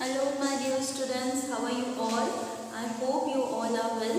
Hello my dear students, how are you all? I hope you all are well.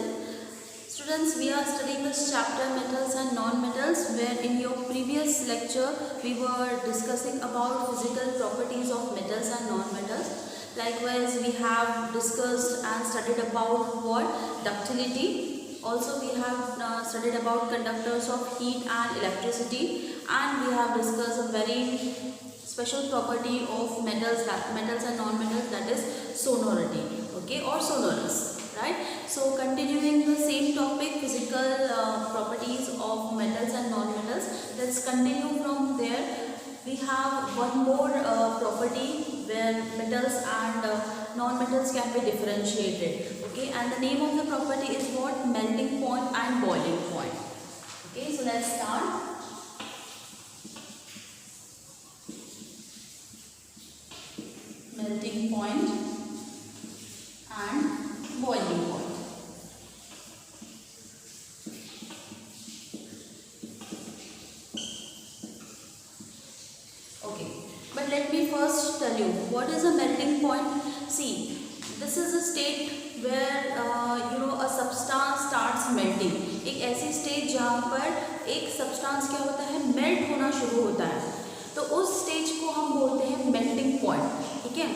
Students, we are studying this chapter metals and non-metals, where in your previous lecture we were discussing about physical properties of metals and non-metals. Likewise, we have discussed and studied about what? Ductility. Also, we have studied about conductors of heat and electricity, and we have discussed a very special property of metals and non-metals, that is sonority, okay, or sonorous, right? So continuing the same topic, physical properties of metals and non-metals, let's continue from there. We have one more property where metals and non-metals can be differentiated, okay, and the name of the property is what? Melting point and boiling point. Okay, so let's start. Melting point and boiling point. Okay, but let me first tell you what is a melting point. See, this is a state where a substance starts melting. एक ऐसी stage जहाँ पर एक substance क्या होता है, melt होना शुरू होता है, तो उस स्टेज को हम बोलते हैं मेल्टिंग पॉइंट, ठीक है।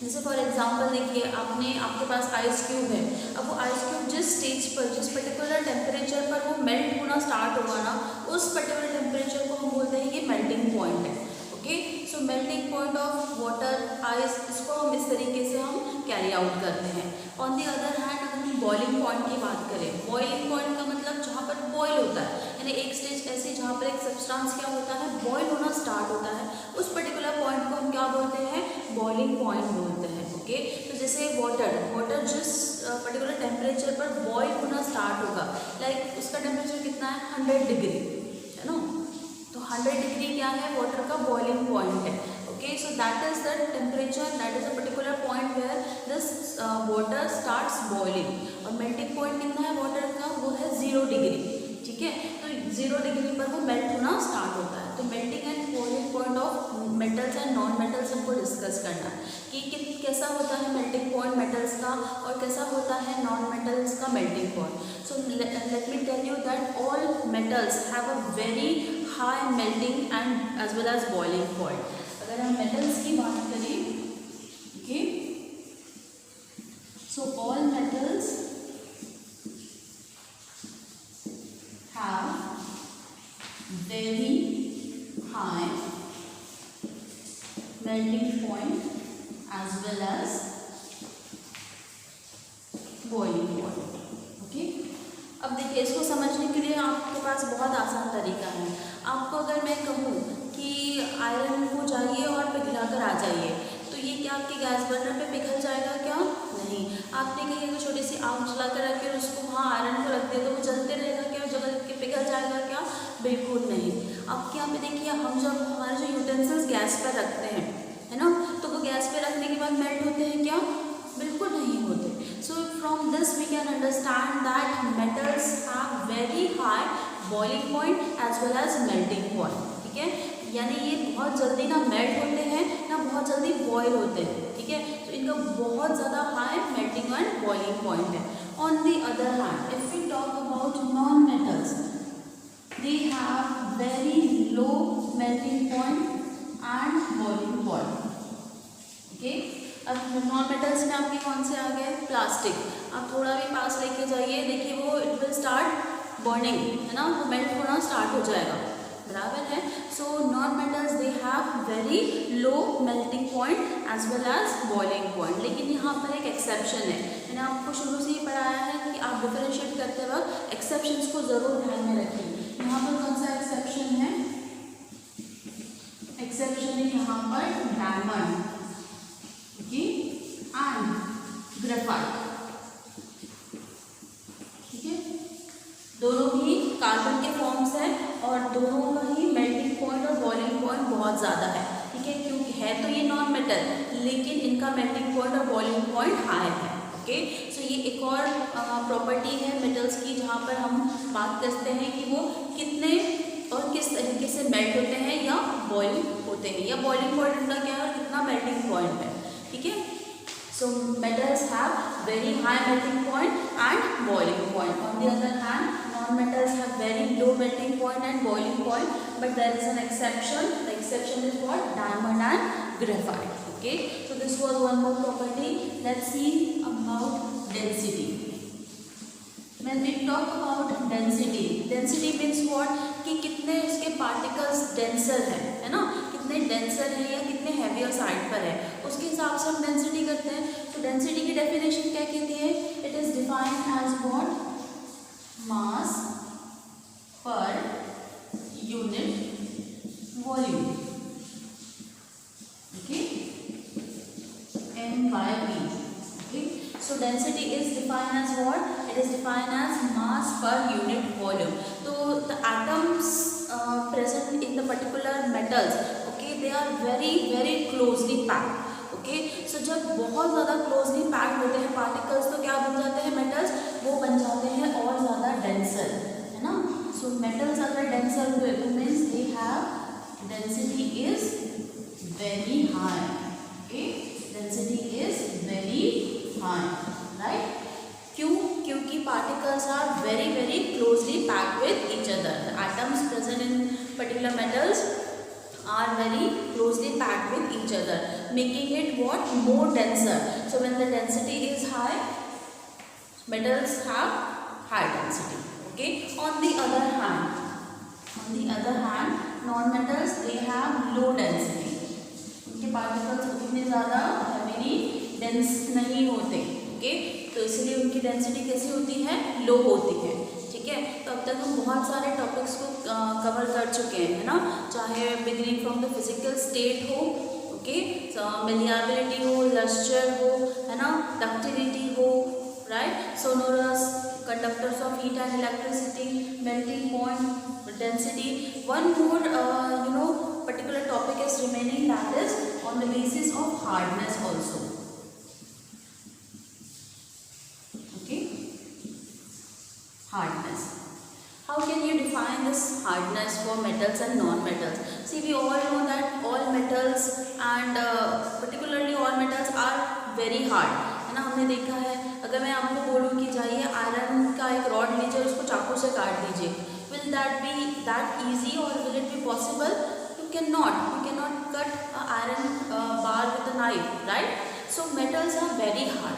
जैसे फॉर एग्जांपल देखिए, आपके पास आइस क्यूब है। अब वो आइस क्यूब जिस स्टेज पर, जिस पर्टिकुलर टेम्परेचर पर वो मेल्ट होना स्टार्ट होगा ना, उस पर्टिकुलर टेम्परेचर को हम बोलते हैं ये मेल्टिंग पॉइंट है। Okay, so melting point of water, ice, इसको हम इस तरीके से हम कैरी आउट करते हैं। ऑन दी अदर हैंड, अगर हम बॉइलिंग पॉइंट की बात करें, बॉइलिंग पॉइंट का मतलब जहाँ पर बॉयल होता है, यानी एक स्टेज ऐसी जहाँ पर एक सब्सटेंस क्या होता है, बॉयल होना स्टार्ट होता है, उस पर्टिकुलर पॉइंट को हम क्या बोलते हैं, बॉइलिंग पॉइंट बोलते हैं। ओके, तो जैसे वाटर जिस पर्टिकुलर टेम्परेचर पर बॉयल होना स्टार्ट होगा, लाइक उसका टेम्परेचर कितना है, 100 डिग्री है ना, तो 100 डिग्री क्या है, वाटर का बॉइलिंग पॉइंट है। Okay, so that is the temperature, that is a particular point where this water starts boiling. और मेल्टिंग पॉइंट कितना है वाटर का, वो है 0 डिग्री, ठीक है। तो 0 डिग्री पर वो मेल्ट होना स्टार्ट होता है। तो melting and boiling point of metals and non metals हमको डिस्कस करना है कि कैसा होता है मेल्टिंग पॉइंट मेटल्स का और कैसा होता है नॉन मेटल्स का melting point. So let me tell you that all metals have a very high melting and as well as boiling point. अगर हम मेटल्स की बात करें, okay, so all metals have very high melting point as well as boiling point. Okay, अब देखिए, इसको समझने के लिए आपके पास बहुत आसान तरीका है। आपको अगर मैं कहूँ कि आयरन को जाइए और पिघला कर आ जाइए, तो ये क्या आपके गैस बर्नर पे पिघल जाएगा क्या? नहीं। आपने कहीं अगर छोटी सी आग जला कर रखी और उसको वहाँ आयरन को रख दिया तो वो जलते रहेगा क्या, जल के पिघल जाएगा क्या? बिल्कुल नहीं। आपके यहाँ पे देखिए, हम जब हमारे जो यूटेंसिल्स गैस पर रखते हैं, है ना, तो वो गैस पे रखने के बाद मेल्ट होते हैं क्या? बिल्कुल नहीं होते। So from this we can understand that metals have very high boiling point as well as melting point, ठीक है। यानी ये बहुत जल्दी ना मेल्ट होते हैं ना बहुत जल्दी बॉयल होते हैं, ठीक है। तो इनका बहुत ज़्यादा high melting and boiling point है। On the other hand, if we talk about non metals, they have very low melting point and boiling point. Okay, अब नॉन मेटल्स में आपके कौन से आ गए? प्लास्टिक। आप थोड़ा भी पास लेके जाइए, देखिए वो इट विल स्टार्ट बर्निंग, है ना, वो मेल्ट होना स्टार्ट हो जाएगा, बराबर है। So non metals they have very low melting point as well as boiling point. लेकिन यहाँ पर एक एक्सेप्शन है, मैंने आपको शुरू से ही पढ़ाया है कि आप डिफरेंशिएट करते वक्त एक्सेप्शंस को ज़रूर ध्यान में रखिए। यहाँ पर कौन सा एक्सेप्शन है? एक्सेप्शन है यहाँ पर डायमंड, ओके, एंड ग्रेफाइट, ठीक है। दोनों ही कार्बन के फॉर्म्स हैं और दोनों का ही मेल्टिंग पॉइंट और बॉइलिंग पॉइंट बहुत ज़्यादा है, ठीक है, क्योंकि है तो ये नॉन मेटल लेकिन इनका मेल्टिंग पॉइंट और बॉइलिंग पॉइंट हाई है। ओके, सो ये एक और प्रॉपर्टी है मेटल्स की, जहाँ पर हम बात करते हैं कि वो कितने और किस तरीके से मेल्ट होते हैं या बॉइल होते हैं, या बॉइलिंग पॉइंट उनका क्या है और कितना मेल्टिंग पॉइंट है, ठीक है। So metals have very high melting point and boiling point. On the other hand, non-metals have very low melting point and boiling point, but there is an exception. The exception is what? Diamond and graphite. Okay, so this was one more property. Let's see about density. When we talk about density means what? कि कितने उसके particles denser है ना, कितने denser है या कितने heavier side पर है, उसके हिसाब से हम density करते हैं. तो density की definition क्या कहती है? It is defined as what? Mass per unit volume. Okay, m/v. Okay, so density is defined as what? It is defined as mass per unit volume. So the atoms present in the particular metals, okay, they are very closely packed. Okay, so जब बहुत ज़्यादा closely packed होते हैं particles, तो क्या बन जाते हैं metals? वो बन जाते हैं और ज़्यादा denser, है ना. So metals अगर denser हुए तो means they have density is very high. Okay, density is very high, right? क्यों? क्योंकि particles are very closely packed with each other. The atoms present in particular metals are very closely packed with each other, making it what? More denser. So when the density is high, metals have high density. Okay. On the other hand, non-metals, they have low density. उनके particles उतने ज़्यादा heavily dense नहीं होते. Okay, तो इसलिए उनकी density कैसी होती है? लो होती है. ठीक है, तो अब तक हम बहुत सारे टॉपिक्स को कवर कर चुके हैं, है ना. चाहे beginning from the physical state हो, ओके, मेलिएबिलिटी हो, लस्टर हो, है ना, डक्टिलिटी हो, right, sonorous, conductors of heat and electricity, melting point, density. One more particular topic is remaining, that is on the basis of hardness also. Hardness. How can you define this hardness for metals and non-metals? See, we all know that all metals and particularly all metals are very hard, है ना. हमने देखा है, अगर मैं आपको बोलूँ कि जाइए आयरन का एक रॉड लीजिए, उसको चाकू से काट दीजिए, will that be that easy or will it be possible? You cannot cut an iron bar with a knife, right? So metals are very hard.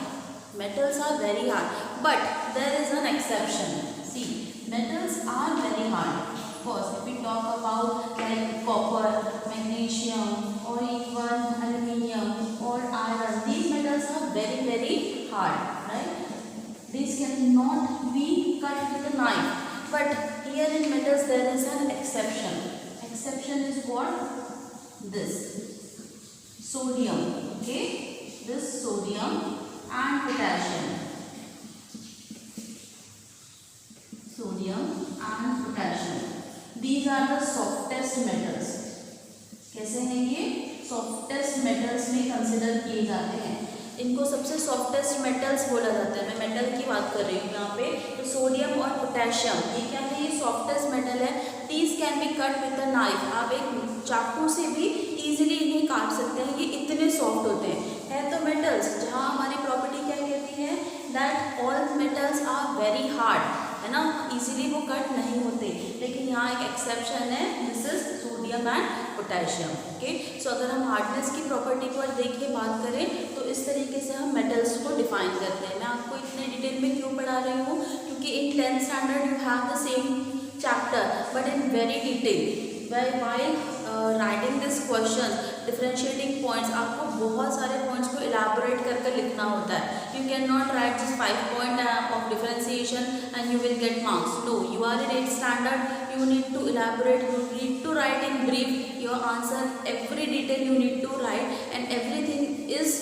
But there is an exception. See, metals are very hard. Of course, if we talk about like copper, magnesium, or even aluminium or iron, these metals are very hard, right? These cannot be cut with a knife. But here in metals there is an exception. Exception is what? This sodium. Okay, this sodium and potassium. Sodium and potassium. These are the softest metals. कैसे हैं ये? Softest metals में consider किए जाते हैं. इनको सबसे softest metals बोला जाता है. मैं मेटल की बात कर रही हूँ यहाँ पे. तो सोडियम और पोटेशियम, ये क्या है? ये सॉफ्टेस्ट मेटल है. These can be cut with a knife. आप एक चाकू से भी इजीली इन्हें काट सकते हैं, ये इतने सॉफ्ट होते हैं. है तो मेटल्स, जहाँ हमारी प्रॉपर्टी क्या कहती है? That all metals are very hard, है ना, इजीली वो कट नहीं होते. लेकिन यहाँ एक एक्सेप्शन है, this is sodium and potassium. Okay, so अगर हम हार्डनेस की प्रॉपर्टी पर देखिए बात करें तो इस तरीके से हम मेटल्स को डिफाइन करते हैं. मैं आपको इतने डिटेल में क्यों पढ़ा रही हूँ? क्योंकि इन 10th standard you have the same chapter but in very detail. while writing this question, differentiating points, आपको बहुत सारे points को elaborate करके लिखना होता है. You cannot write just 5 point of differentiation and you will get marks. No, you are in 8th standard. You need to elaborate. You need to write in brief your answer. Every detail you need to write and everything is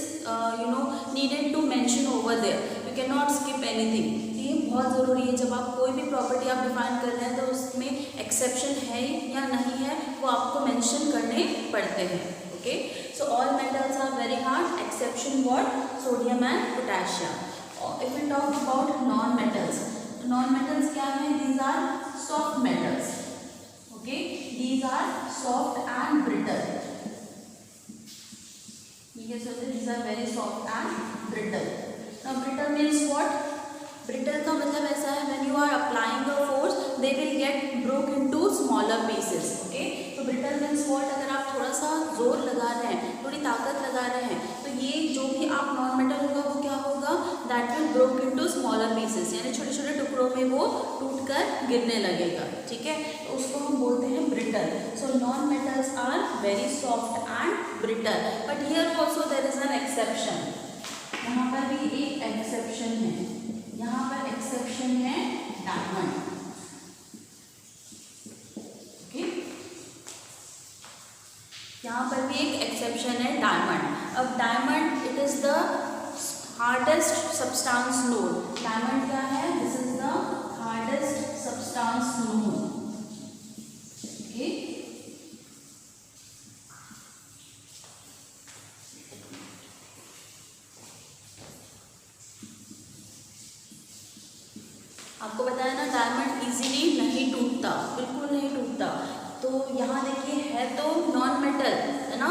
needed to mention over there. You cannot skip anything. ये बहुत ज़रूरी है. जब आप कोई भी property आप define कर रहे हैं तो उसमें एक्सेप्शन है या नहीं है वो आपको मेंशन करने पड़ते हैं. Okay, so all metals are very hard, exception what? Sodium and potassium. If we talk about non metals, non metals क्या है? These are soft metals. Okay, these are soft and brittle. ठीक है, so these are very soft and brittle. Now brittle means what? Brittle का मतलब ऐसा है when you are applying a force they will get broke into smaller pieces. Okay, तो brittle means what? अगर आप थोड़ा सा जोर लगा रहे हैं, थोड़ी ताकत लगा रहे हैं, तो ये जो भी आप नॉन मेटल होगा वो क्या होगा? That will broke into smaller pieces, यानी छोटे छोटे टुकड़ों में वो टूट कर गिरने लगेगा. ठीक है, तो उसको हम बोलते हैं brittle. So non metals are very soft and brittle, but here also there is an exception. यहाँ पर भी एक एक्सेप्शन है. यहाँ पर एक्सेप्शन है डायमंड. ओके, यहाँ पर भी एक एक्सेप्शन है डायमंड. अब diamond it is the hardest substance known. Diamond क्या है? This is the hardest substance known. Okay, आपको बताया ना डायमंड इजीली नहीं टूटता, बिल्कुल नहीं टूटता. तो यहाँ देखिए है तो नॉन मेटल है ना,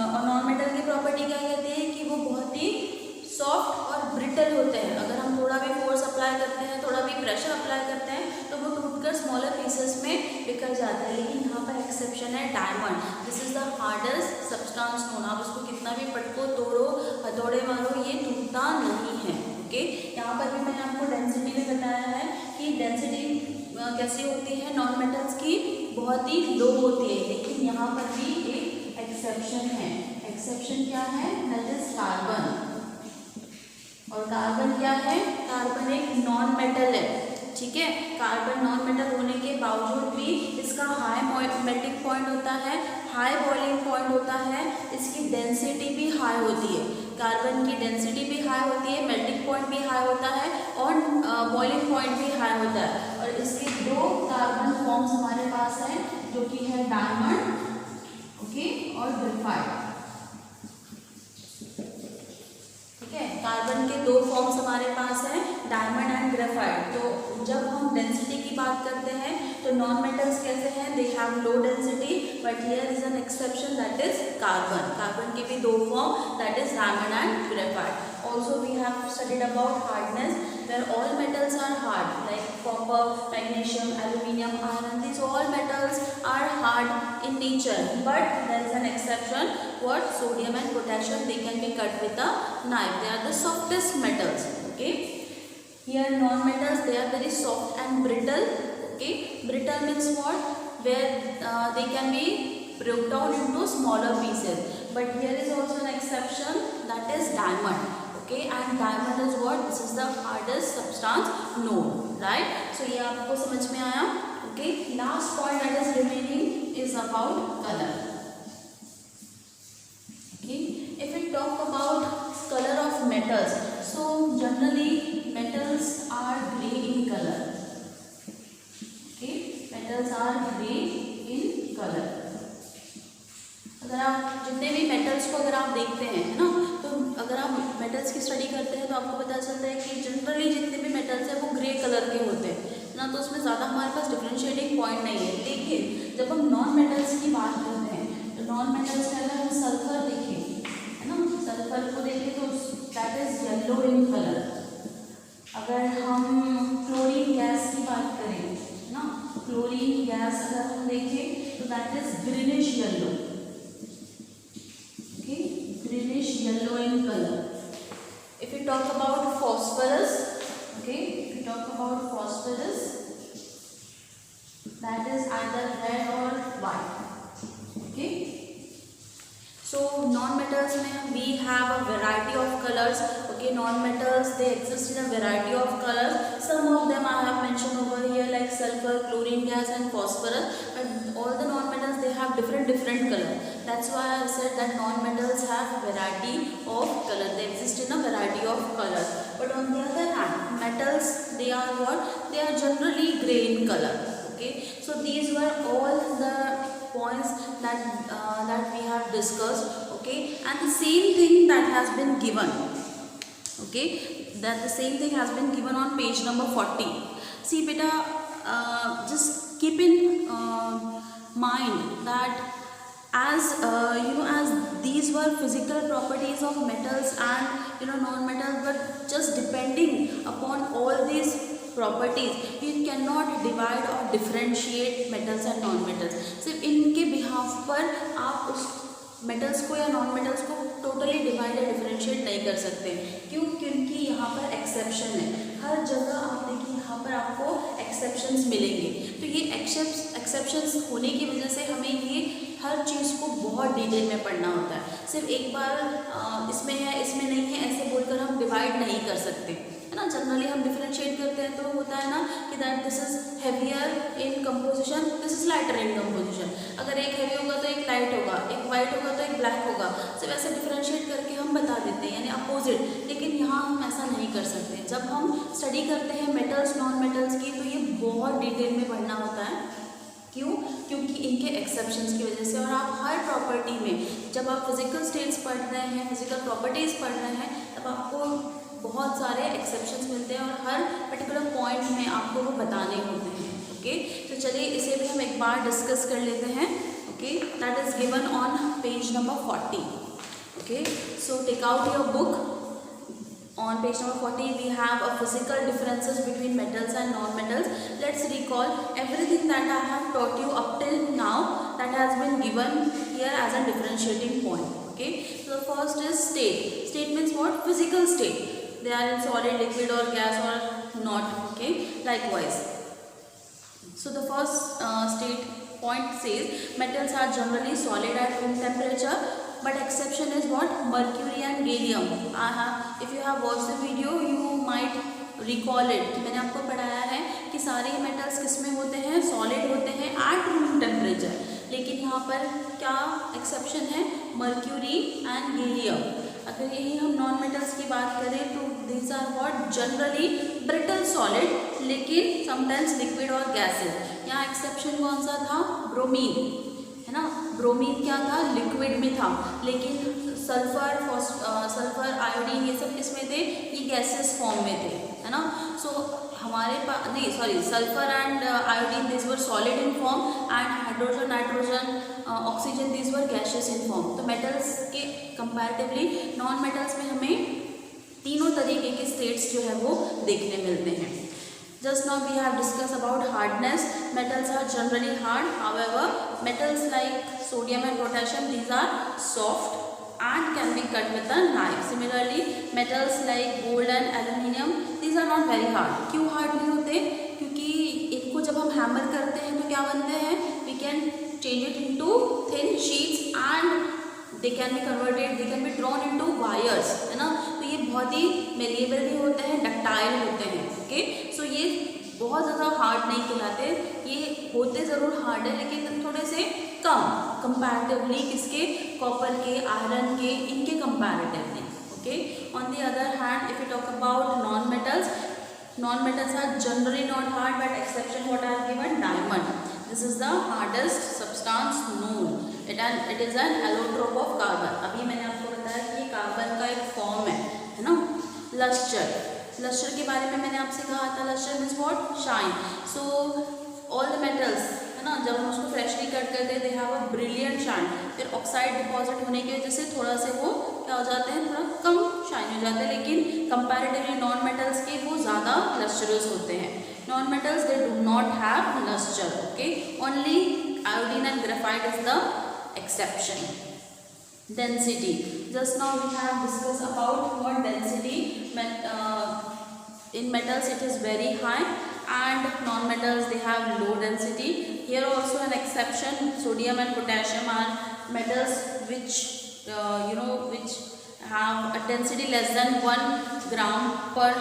और नॉन मेटल की प्रॉपर्टी क्या कहते हैं कि वो बहुत ही सॉफ्ट और ब्रिटल होते हैं. अगर हम थोड़ा भी फोर्स अप्लाई करते हैं, थोड़ा भी प्रेशर अप्लाई करते हैं तो वो टूटकर स्मॉलर पीसेस में बिखर जाते हैं. लेकिन यहाँ पर एक्सेप्शन है diamond. This is the hardest substance known. आप उसको कितना भी पटको, तोड़ो, हथौड़े मारो, ये टूटता नहीं है. ओके, यहाँ पर भी मैंने आपको डेंसिटी भी बताया है कि डेंसिटी कैसी होती है नॉन मेटल्स की, बहुत ही लो होती है. लेकिन यहाँ पर भी एक एक्सेप्शन है. एक्सेप्शन क्या है? That is carbon. और कार्बन क्या है? कार्बन एक नॉन मेटल है. ठीक है, कार्बन नॉन मेटल होने के बावजूद भी इसका हाई मेल्टिंग पॉइंट होता है, हाई बॉइलिंग पॉइंट होता है, इसकी डेंसिटी भी हाई होती है. कार्बन की डेंसिटी भी हाई होती है, मेल्टिंग पॉइंट भी हाई होता है और बॉइलिंग पॉइंट भी हाई होता है. और इसके दो कार्बन फॉर्म्स हमारे पास हैं जो कि है डायमंड, ओके, और ग्रेफाइट. ठीक है, कार्बन के दो फॉर्म्स हमारे पास हैं, डायमंड एंड ग्रेफाइट. तो जब हम डेंसिटी की बात करते हैं तो नॉन मेटल्स कैसे हैं? They have low density, but here is an exception that is carbon. Carbon के भी दो form that is diamond and graphite. Also we have studied about hardness where all metals are hard like copper, magnesium, aluminium, iron. These all metals are hard in nature, but there is an exception. What? Sodium and potassium, they can be cut with a knife. They are the softest metals. Okay, here non metals, they are very soft and brittle. Okay, brittle means what? Where they can be broke down into smaller pieces. But here is also an exception, that is diamond. Okay, and diamond is what? This is the hardest substance known, right? So ये आपको समझ में आया? Okay, last point that is remaining is about color. Okay, if we talk about color of metals, so generally metals are grey in color. Okay, metals are grey in color. अगर आप जितने भी metals को अगर आप देखते हैं है ना, तो अगर आप मेटल्स की स्टडी करते हैं तो आपको पता चलता है कि जनरली जितने भी मेटल्स हैं वो ग्रे कलर के होते हैं ना, तो उसमें ज़्यादा हमारे पास डिफरेंशिएटिंग पॉइंट नहीं है. लेकिन जब हम नॉन मेटल्स की बात करते हैं तो नॉन मेटल्स में अगर हम सल्फर देखें है ना, सल्फर को देखें तो that is yellow in colour. अगर हम क्लोरीन गैस की बात करें ना, क्लोरीन गैस अगर हम देखें तो that is greenish yellow. Greenish yellow in color. If we talk about phosphorus, okay, if we talk about phosphorus, that is either red or white. Okay, so non-metals में we have a variety of colors. Okay, non-metals they exist in a variety of colors. Some of them I have mentioned over here like sulfur, chlorine gas and phosphorus. But all the non-metals they have different color. That's why I said that non-metals have variety of color. They exist in a variety of colors. But on the other hand, metals they are what? They are generally grey in color. Okay, so these were all the points that we have discussed. Okay, and the same thing that has been given. Okay, that the same thing has been given on page number 40. See beta, just keep in mind that as as these were physical properties of metals and non-metals, but just depending upon all these properties you cannot divide or differentiate metals and non-metals. सिर्फ इनके behalf पर आप उस metals को या non metals को totally divide या differentiate नहीं कर सकते। क्यों? क्योंकि यहाँ पर एक्सेप्शन है। हर जगह आप देखिए यहाँ पर आपको एक्सेप्शंस मिलेंगे। तो ये एक्सेप्शंस होने की वजह से हमें ये हर चीज़ को बहुत डिटेल में पढ़ना होता है। सिर्फ एक बार इसमें है इसमें नहीं है ऐसे बोलकर हम डिवाइड नहीं कर सकते, है ना। जनरली हम डिफरेंशिएट करते हैं तो होता है ना कि that this is heavier in composition, this is lighter in composition. अगर एक हैवी होगा तो एक लाइट होगा, एक वाइट होगा तो एक ब्लैक होगा। सिर्फ ऐसे डिफरेंशिएट करके हम बता देते हैं, यानी अपोजिट। लेकिन यहाँ हम ऐसा नहीं कर सकते। जब हम स्टडी करते हैं मेटल्स नॉन मेटल्स की तो ये बहुत डिटेल में पढ़ना होता है। क्यों? क्योंकि इनके एक्सेप्शंस की वजह से। और आप हर प्रॉपर्टी में जब आप फिजिकल स्टेट्स पढ़ रहे हैं, फिजिकल प्रॉपर्टीज़ पढ़ रहे हैं, तब आपको बहुत सारे एक्सेप्शंस मिलते हैं और हर पर्टिकुलर पॉइंट में आपको वो बताने होते हैं। ओके, तो चलिए इसे भी हम एक बार डिस्कस कर लेते हैं। Okay, that is given on page number 40। Okay, so take out your book. On page number 40 we have a physical differences between metals and non-metals. Let's recall everything that I have taught you up till now that has been given here as a differentiating point. Okay, so the first is state. State means what? Physical state. They are in solid, liquid or gas or not. Okay, likewise. So the first state point says metals are generally solid at room temperature, but exception is what? Mercury and gallium. If you have watched the video you might recall it कि मैंने आपको पढ़ाया है कि सारे metals किस में होते हैं? सॉलिड होते हैं एट रूम टेम्परेचर। लेकिन यहाँ पर क्या एक्सेप्शन है? Mercury and gallium. अगर यही हम नॉन मेटल्स की बात करें तो these are what? Generally brittle solid, लेकिन समटाइम्स लिक्विड और गैसेज। यहाँ एक्सेप्शन कौन सा था? ब्रोमीन, है ना। ब्रोमीन क्या था? लिक्विड में था, लेकिन सल्फर आयोडीन ये सब किस में थे? ये गैसेस फॉर्म में थे, है ना। सो हमारे पास नहीं, sorry, sulphur and iodine this were solid in form and hydrogen, nitrogen, oxygen this were gases in form. तो मेटल्स के कंपैरेटिवली नॉन मेटल्स में हमें तीनों तरीके के स्टेट्स जो है वो देखने मिलते हैं। Just now we have discussed about hardness. Metals are generally hard. However, metals like sodium and potassium, these are soft and can be cut with a knife. Similarly, metals like gold and aluminium, these are not very hard. क्यों hard नहीं होते? क्योंकि इनको जब हम hammer करते हैं तो क्या बनते हैं? We can change it into thin sheets and they can be converted, they can be drawn into wires, है ना। तो ये बहुत ही मेलिएबल भी होते हैं, डक्टाइल होते हैं। ओके, सो ये बहुत ज़्यादा हार्ड नहीं कहलाते। ये होते ज़रूर हार्ड है लेकिन थोड़े से कम कंपैरेटिवली किसके? कॉपर के, आयरन के, इनके comparatively. Okay, on the other hand if you talk about non metals are generally not hard, but exception what I have given? Diamond. This is the hardest substance known. It is an allotrope of carbon. अभी मैंने आपको बताया कि ये carbon का एक form है ना। लस्टर के बारे में मैंने आपसे कहा था, luster means what? Shine. So all the metals, है ना, जब हम उसको फ्रेशली कट करते हैं they have a brilliant shine. फिर ऑक्साइड डिपॉजिट होने की वजह से थोड़ा से वो क्या हो जाते हैं? थोड़ा कम शाइन हो जाते हैं, लेकिन कंपैरेटिवली नॉन मेटल्स के वो ज़्यादा लस्टरस होते हैं। Non metals they do not have luster. Okay, only iodine and graphite is the exception. Density. Just now we have discussed about what density. In metals it is very high and non-metals they have low density. Here also an exception. Sodium and potassium are metals which which have a density less than 1 gram per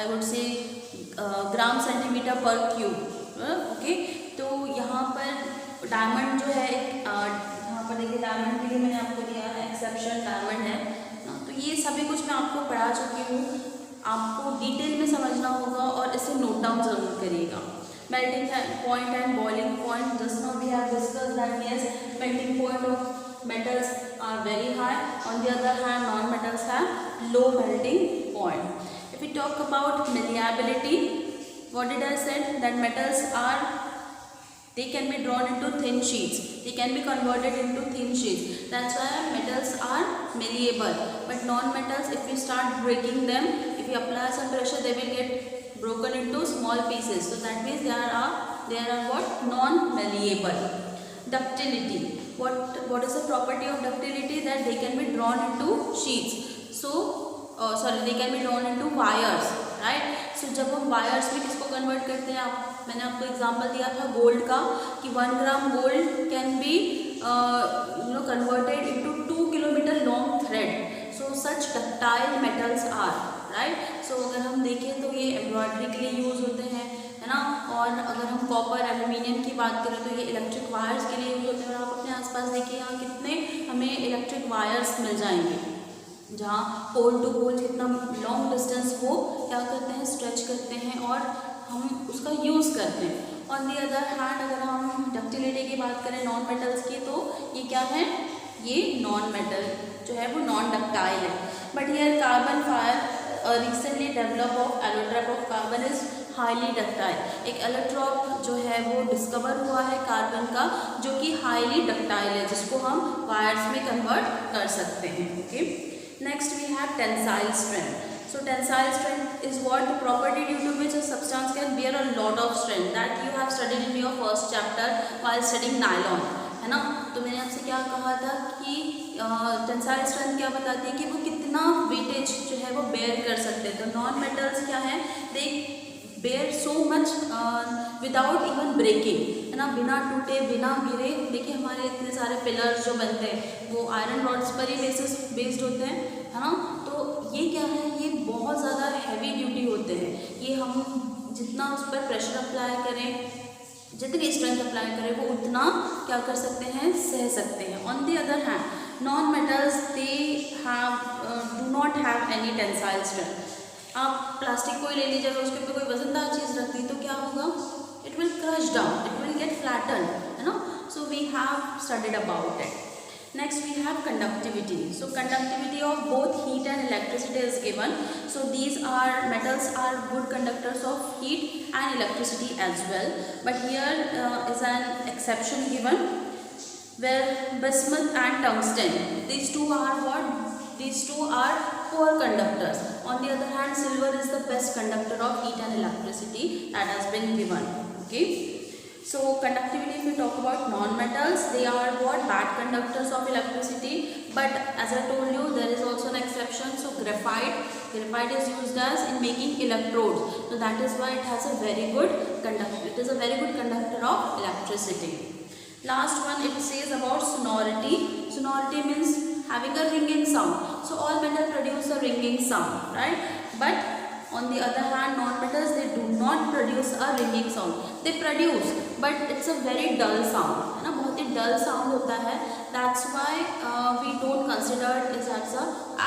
I would say gram centimetre पर cube. Okay, तो यहाँ पर diamond जो है यहाँ पर देखिए diamond के लिए मैंने आपको दिया है एक्सेप्शन डायमंड है ना। तो ये सभी कुछ मैं आपको पढ़ा चुकी हूँ, आपको डिटेल में समझना होगा और इसे नोट डाउन जरूर करिएगा। Melting point and boiling point, just now we have discussed that yes melting point of metals are very high, on the other hand non metals have low melting point. If we talk about malleability, what did I said? That metals are they can be drawn into thin sheets, they can be converted into thin sheets. That's why metals are malleable. But non-metals, if we start breaking them, if we apply some pressure, they will get broken into small pieces. So that means they are what? Non-malleable. Ductility. What is the property of ductility? That they can be drawn into sheets. So they can be drawn into wires, right? So जब हम wires में किसको convert करते हैं, मैंने आपको example दिया था गोल्ड का कि 1 gram gold can be converted into 2 kilometre long thread. So such ductile metals are, right. So अगर हम देखें तो ये एम्ब्रॉयडरी के लिए यूज़ होते हैं, है ना. और अगर हम कॉपर एल्यूमिनियम की बात करें तो ये इलेक्ट्रिक वायर्स के लिए यूज़ होते हैं. और आप अपने आसपास देखिए यहाँ कितने हमें इलेक्ट्रिक वायर्स मिल जाएंगे, जहाँ पोल टू पोल जितना लॉन्ग डिस्टेंस वो क्या करते हैं, स्ट्रेच करते हैं और हम उसका यूज़ करते हैं. ऑन दी अदर हैंड अगर हम डक्टिलिटी की बात करें नॉन मेटल्स की, तो ये क्या है, ये नॉन मेटल जो है वो नॉन डक्टाइल है. But here carbon fire recently develop of allotrope of carbon is highly ductile. एक एलोट्रॉप जो है वो डिस्कवर हुआ है कार्बन का, जो कि हाईली डक्टाइल है, जिसको हम वायर्स में कन्वर्ट कर सकते हैं. Okay. Next we have tensile strength. So tensile strength is what the property due to which a substance can bear a lot of strength, that you have studied in your first chapter while studying nylon, है ना. तो मैंने आपसे क्या कहा था कि tensile strength क्या बताती है कि वो कितना वेटेज जो है वो बेयर कर सकते हैं. तो नॉन मेटल्स क्या है, they bear so much without even breaking, है ना, बिना टूटे बिना गिरे. देखिए हमारे इतने सारे पिलर्स जो बनते हैं वो आयरन रॉड्स पर ही बेस्ड होते हैं, है ना. तो ये क्या है, ये बहुत ज़्यादा हैवी ड्यूटी होते हैं. ये हम जितना उस पर प्रेशर अप्लाई करें, जितनी स्ट्रेंथ अप्लाई करें, वो उतना क्या कर सकते हैं, सह सकते हैं. On the other hand non metals they do not have any tensile strength. आप प्लास्टिक को ही ले लीजिएगा, उसके ऊपर कोई वजनदार चीज़ रख दी तो क्या होगा, it will crush down, it will get flatten, है ना. So we have studied about it. Next we have conductivity. So conductivity of both heat and electricity is given. So these are metals are good conductors of heat and electricity as well. But here is an exception given where bismuth and tungsten. These two are what? These two are poor conductors. On the other hand, silver is the best conductor of heat and electricity that has been given. Okay. So conductivity, if we talk about non-metals, they are what? Bad conductors of electricity. But as I told you, there is also an exception. So graphite is used as in making electrodes. So that is why it has a very good conductor. It is a very good conductor of electricity. Last one, it says about sonority. Sonority means having a ringing sound. So all metals produce a ringing sound, right? But on the other hand, non-metals, they do not produce a ringing sound. They produce, but it's a very dull sound, है ना, बहुत ही dull sound होता है. That's why we don't consider it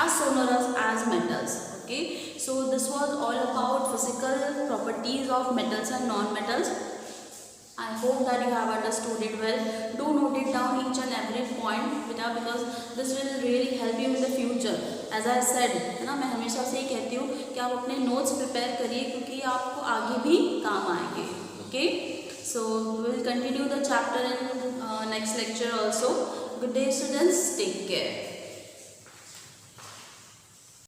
as sonorous as metals. Okay, so this was all about physical properties of metals and non-metals. I hope that you have understood it well. Do note it down each and every point, बेटा, because this will really help you in the future. As I said, है ना, मैं हमेशा से ही कहती हूँ कि आप अपने नोट्स प्रिपेयर करिए, क्योंकि आपको आगे भी काम आएंगे. Okay, so we will continue the chapter in next lecture also. Good day students, take care.